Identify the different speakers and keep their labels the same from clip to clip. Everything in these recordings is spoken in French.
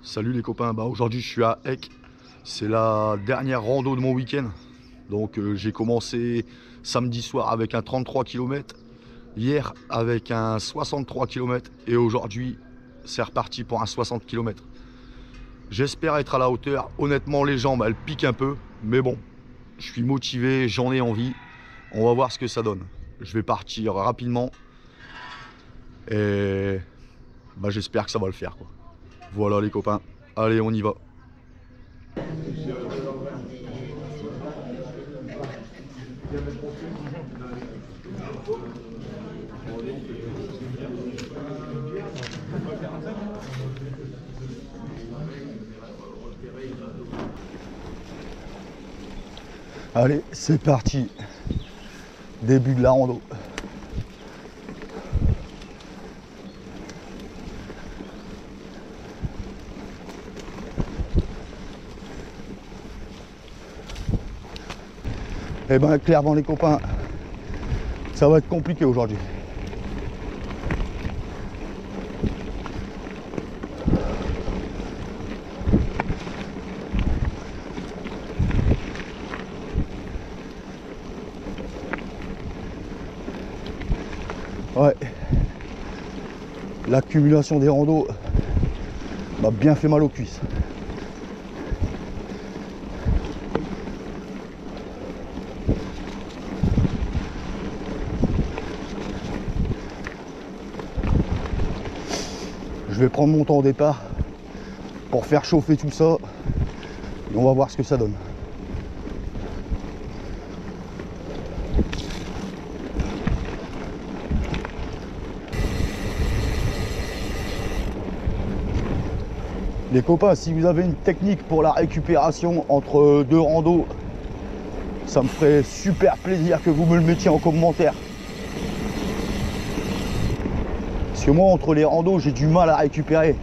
Speaker 1: Salut les copains, aujourd'hui je suis à Eck, c'est la dernière rando de mon week-end. Donc j'ai commencé samedi soir avec un 33 km, hier avec un 63 km et aujourd'hui c'est reparti pour un 60 km. J'espère être à la hauteur, honnêtement les jambes elles piquent un peu, mais bon, je suis motivé, j'en ai envie, on va voir ce que ça donne. Je vais partir rapidement et j'espère que ça va le faire quoi. Voilà les copains, allez on y va. Allez, c'est parti. Début de la rando. Eh ben clairement les copains, ça va être compliqué aujourd'hui. Ouais, l'accumulation des randos m'a bien fait mal aux cuisses. Je vais prendre mon temps au départ pour faire chauffer tout ça et on va voir ce que ça donne. Les copains, si vous avez une technique pour la récupération entre deux randos, ça me ferait super plaisir que vous me le mettiez en commentaire. Parce que moi, entre les randos, j'ai du mal à récupérer.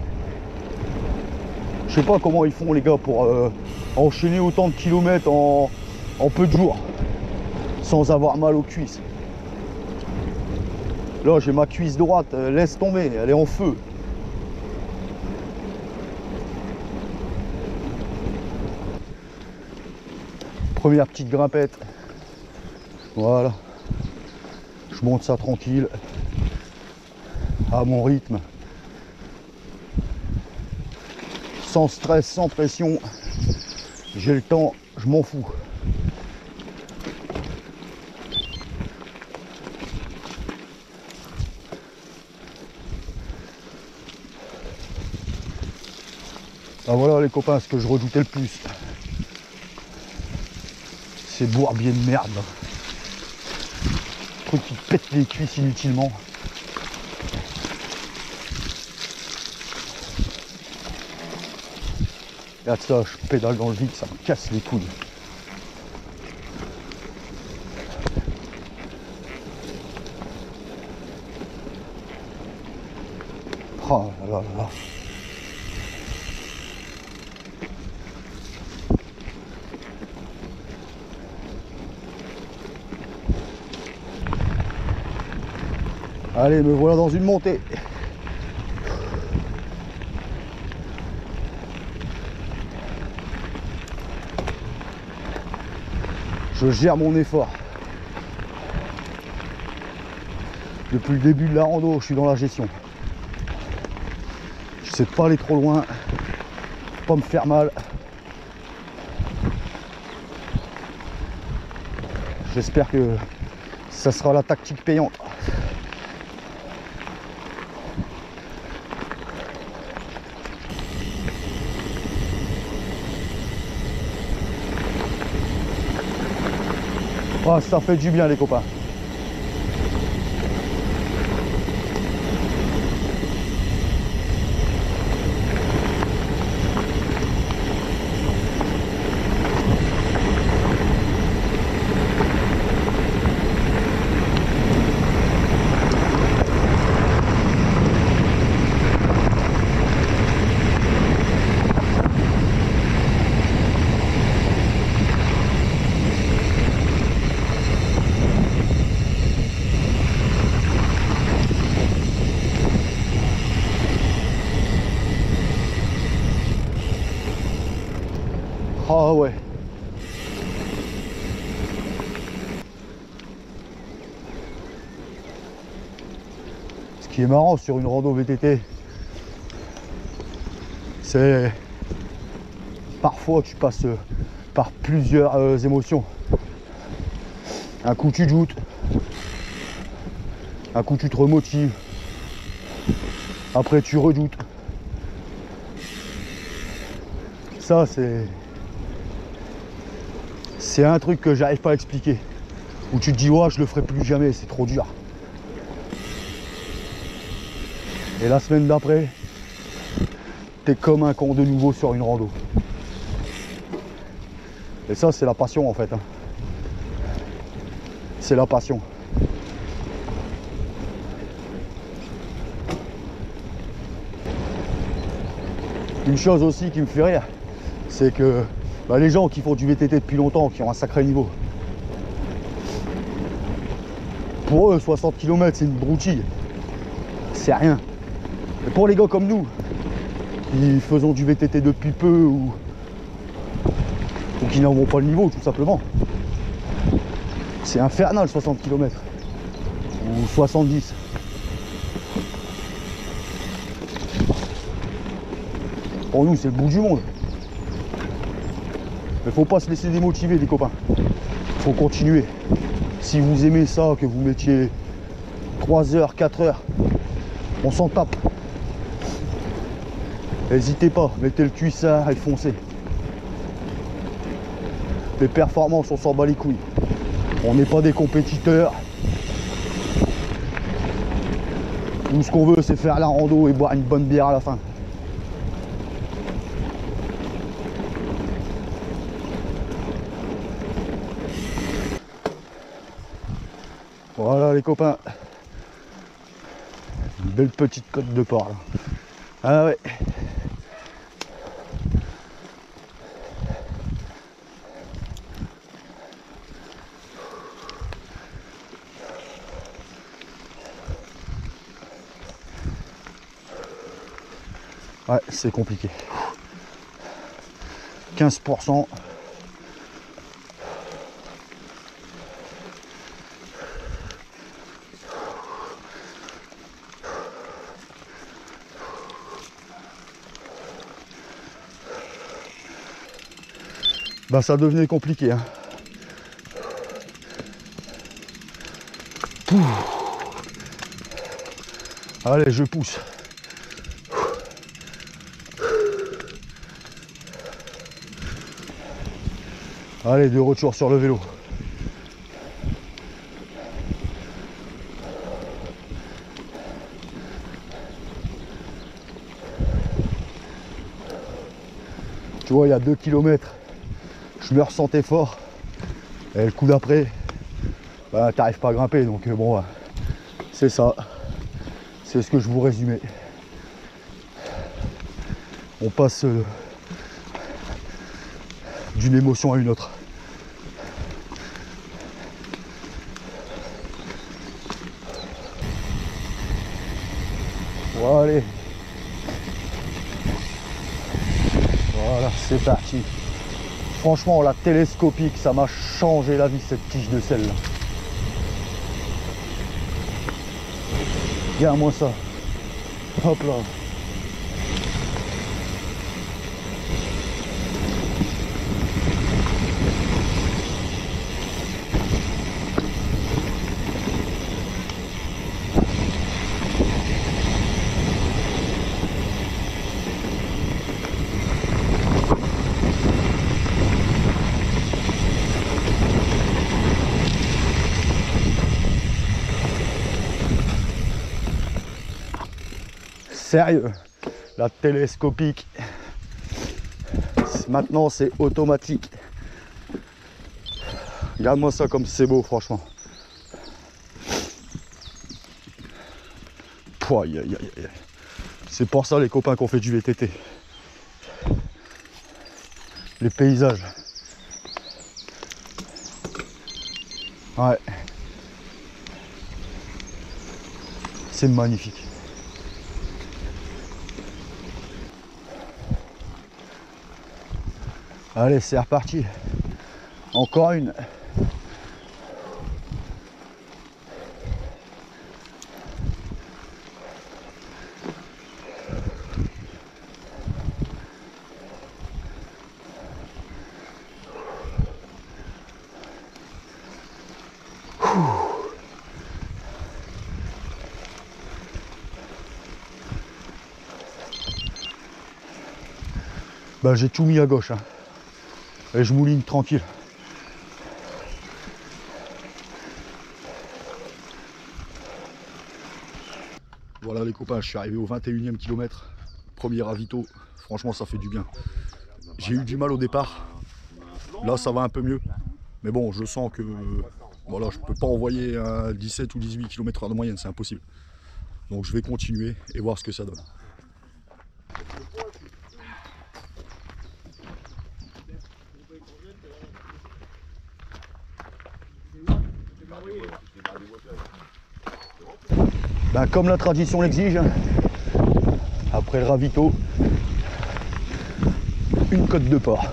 Speaker 1: Je sais pas comment ils font les gars pour enchaîner autant de kilomètres en peu de jours sans avoir mal aux cuisses. Là, j'ai ma cuisse droite, laisse tomber, elle est en feu. Première petite grimpette. Voilà. Je monte ça tranquille. À mon rythme. Sans stress, sans pression. J'ai le temps, je m'en fous. Ah voilà les copains, ce que je redoutais le plus. Ces bourbiers de merde. Truc qui pète les cuisses inutilement. Regarde ça, je pédale dans le vide, ça me casse les couilles. Oh là là là. Allez, me voilà dans une montée. Je gère mon effort. Depuis le début de la rando, je suis dans la gestion. Je sais pas aller trop loin, pas me faire mal. J'espère que ça sera la tactique payante. Ah, ça fait du bien les copains. Ah ouais. Ce qui est marrant sur une rando VTT, c'est parfois que tu passes par plusieurs émotions. Un coup tu doutes, un coup tu te remotives, après tu redoutes. Ça c'est un truc que j'arrive pas à expliquer. Où tu te dis ouais je le ferai plus jamais, c'est trop dur. Et la semaine d'après, t'es comme un con de nouveau sur une rando. Et ça c'est la passion en fait. Hein. C'est la passion. Une chose aussi qui me fait rire, c'est que les gens qui font du VTT depuis longtemps, qui ont un sacré niveau, pour eux 60 km c'est une broutille, c'est rien. Mais pour les gars comme nous, qui faisons du VTT depuis peu ou qui n'avons pas le niveau tout simplement, c'est infernal 60 km ou 70. Pour nous c'est le bout du monde. Mais faut pas se laisser démotiver les copains. Faut continuer. Si vous aimez ça, que vous mettiez 3 heures, 4 heures, on s'en tape. N'hésitez pas, mettez le cuissard et foncez. Les performances, on s'en bat les couilles. On n'est pas des compétiteurs. Tout ce qu'on veut, c'est faire la rando et boire une bonne bière à la fin. Voilà les copains. Une belle petite côte de porc là. Ah ouais. Ouais, c'est compliqué. 15%. Bah ça devenait compliqué. Hein. Allez, je pousse. Allez, de retour sur le vélo. Tu vois, il y a 2 km, je me ressentais fort. Et le coup d'après, bah, t'arrives pas à grimper. Donc bon, c'est ça. C'est ce que je vous résumais. On passe d'une émotion à une autre. Bon, allez. Voilà, c'est parti. Franchement, la télescopique, ça m'a changé la vie, cette tige de sel là. Regarde-moi ça. Hop là. Sérieux, la télescopique, maintenant c'est automatique. Regarde-moi ça comme c'est beau, franchement. C'est pour ça les copains qu'on fait du VTT. Les paysages. Ouais. C'est magnifique. Allez, c'est reparti. Encore une. Bah, j'ai tout mis à gauche, hein. Et je mouline tranquille. Voilà les copains, je suis arrivé au 21e kilomètre. Premier ravito, franchement ça fait du bien. J'ai eu du mal au départ. Là ça va un peu mieux. Mais bon, je sens que voilà, je peux pas envoyer un 17 ou 18 km/h de moyenne, c'est impossible. Donc je vais continuer et voir ce que ça donne. Ben, comme la tradition l'exige, après le ravito, une côte de porc.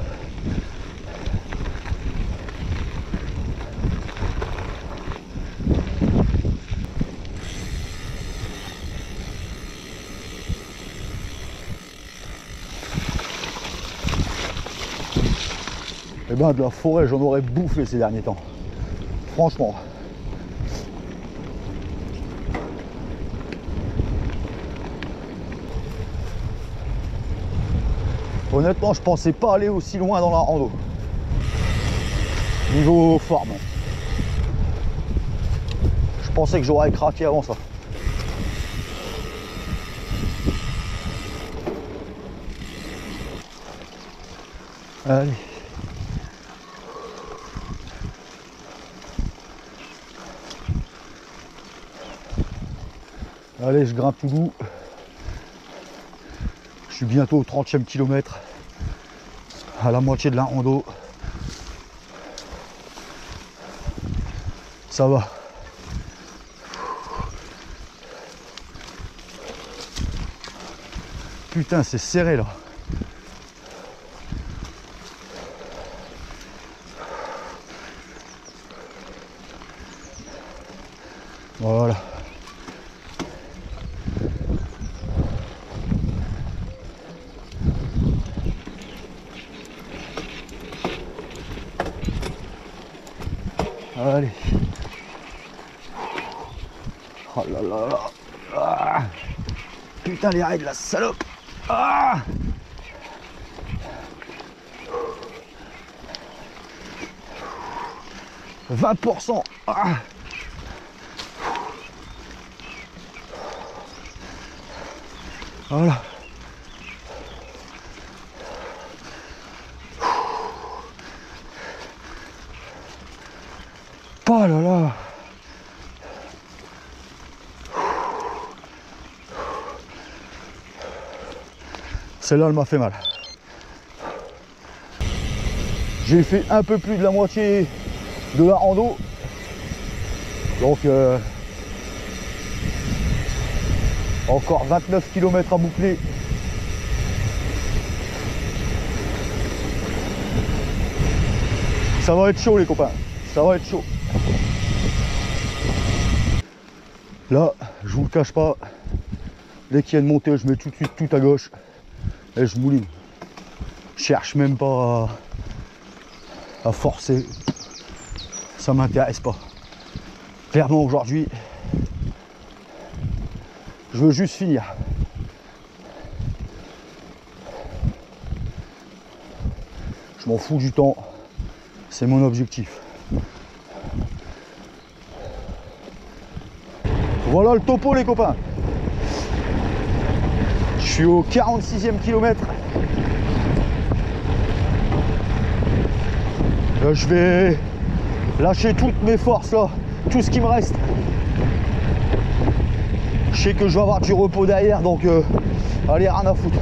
Speaker 1: Et ben de la forêt, j'en aurais bouffé ces derniers temps. Franchement. Honnêtement, je pensais pas aller aussi loin dans la rando. Niveau forme. Je pensais que j'aurais craqué avant ça. Allez. Allez, je grimpe tout doux. Je suis bientôt au 30e kilomètre, à la moitié de la rando. Ça va. Putain, c'est serré là. Voilà. Allez. Oh là là là. Ah. Putain les rails de la salope. Ah. « 20%. Ah. Voilà. Oh là là. Celle-là, elle m'a fait mal. J'ai fait un peu plus de la moitié de la rando. Donc encore 29 km à boucler. Ça va être chaud les copains, ça va être chaud. Là, je vous le cache pas, dès qu'il y a une montée, je mets tout de suite tout à gauche et je mouline. Je cherche même pas à forcer, ça m'intéresse pas. Clairement aujourd'hui, je veux juste finir. Je m'en fous du temps, c'est mon objectif. Voilà le topo les copains. Je suis au 46e kilomètre. Je vais lâcher toutes mes forces là, tout ce qui me reste. Je sais que je vais avoir du repos derrière, donc allez, rien à foutre.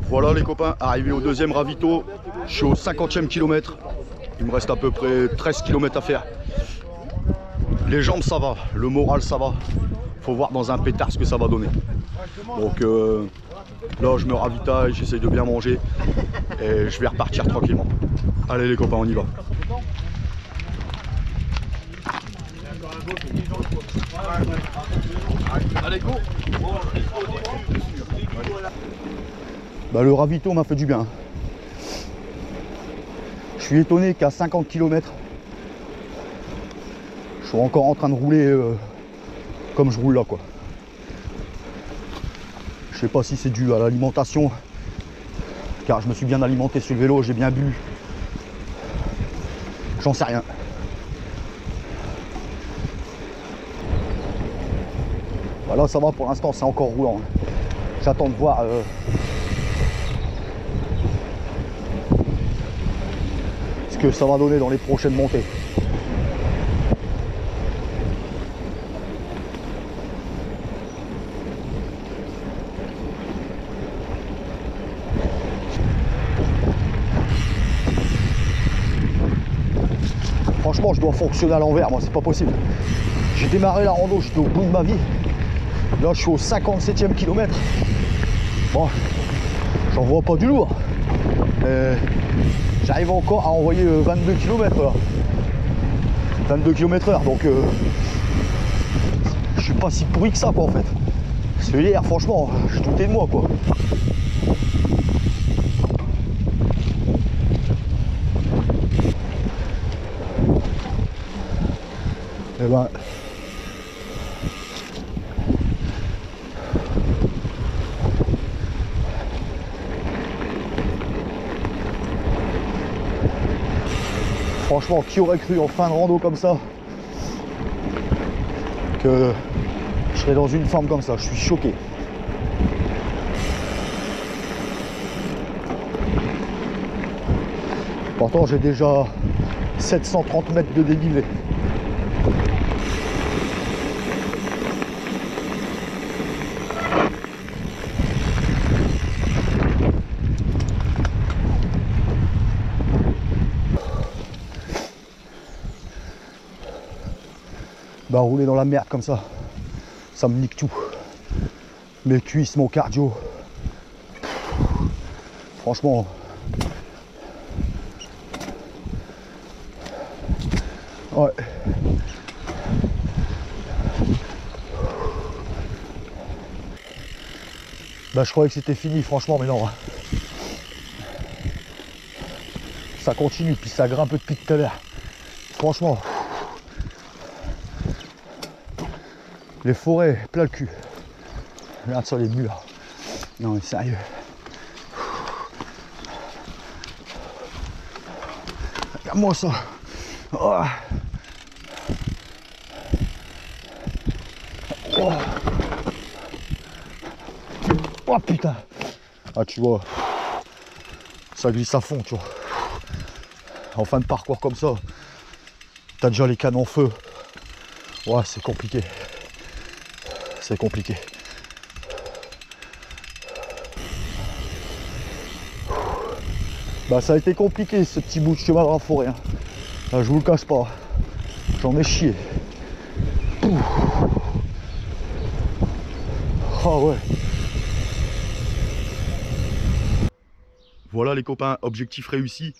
Speaker 1: Voilà les copains, arrivé au deuxième ravito, je suis au 50e kilomètre. Il me reste à peu près 13 km à faire. Les jambes ça va, le moral ça va. Faut voir dans un pétard ce que ça va donner. Donc là je me ravitaille, j'essaye de bien manger et je vais repartir tranquillement. Allez les copains, on y va. Allez go. Bah, le ravito m'a fait du bien. Je suis étonné qu'à 50 km, je suis encore en train de rouler comme je roule là quoi. Je sais pas si c'est dû à l'alimentation, car je me suis bien alimenté sur le vélo, j'ai bien bu. J'en sais rien. Bah là ça va pour l'instant, c'est encore roulant. J'attends de voir ce que ça va donner dans les prochaines montées. Franchement, je dois fonctionner à l'envers, moi, c'est pas possible. J'ai démarré la rando, j'étais au bout de ma vie. Là, je suis au 57e kilomètre. Bon, j'en vois pas du lourd. J'arrive encore à envoyer 22 km là. 22 km/h, donc je suis pas si pourri que ça, quoi, en fait. Parce que hier, franchement, je doutais de moi, quoi. Et ben, franchement, qui aurait cru en fin de rando comme ça que je serais dans une forme comme ça? Je suis choqué. Pourtant, j'ai déjà 730 mètres de dénivelé. Bah, rouler dans la merde comme ça, ça me nique tout. Mes cuisses, mon cardio. Franchement. Ouais. Bah, je croyais que c'était fini, franchement, mais non. Ça continue, puis ça grimpe depuis tout à l'heure. Franchement. Les forêts, plein le cul. Regarde ça, les murs. Non mais sérieux. Regarde-moi ça. Oh. Oh. Oh putain. Ah tu vois, ça glisse à fond, tu vois. En fin de parcours comme ça, t'as déjà les cannes en feu. Ouais, c'est compliqué. C'est compliqué. Bah ça a été compliqué ce petit bout de chemin dans la forêt. Hein. Là, je vous le cache pas. J'en ai chié. Oh ouais. Voilà les copains, objectif réussi.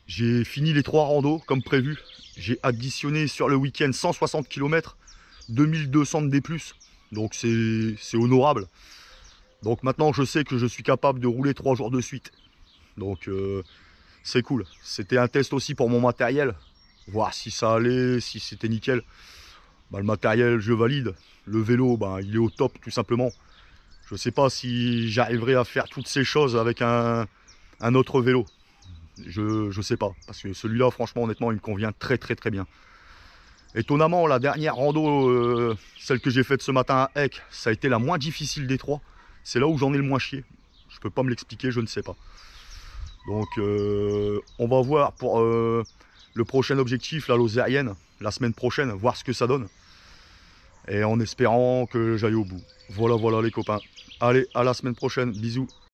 Speaker 1: J'ai fini les 3 randos comme prévu. J'ai additionné sur le week-end 160 km, 2200 de D+. Donc c'est honorable. Donc maintenant je sais que je suis capable de rouler 3 jours de suite. Donc c'est cool. C'était un test aussi pour mon matériel. Voir si ça allait, si c'était nickel. Bah, le matériel je valide. Le vélo bah, il est au top tout simplement. Je sais pas si j'arriverai à faire toutes ces choses avec un autre vélo. Je sais pas. Parce que celui-là franchement honnêtement il me convient très bien. Étonnamment, la dernière rando, celle que j'ai faite ce matin à Eck, ça a été la moins difficile des 3. C'est là où j'en ai le moins chié. Je peux pas me l'expliquer, je ne sais pas. Donc, on va voir pour le prochain objectif, la Lozérienne, la semaine prochaine, voir ce que ça donne. Et en espérant que j'aille au bout. Voilà les copains. Allez, à la semaine prochaine. Bisous.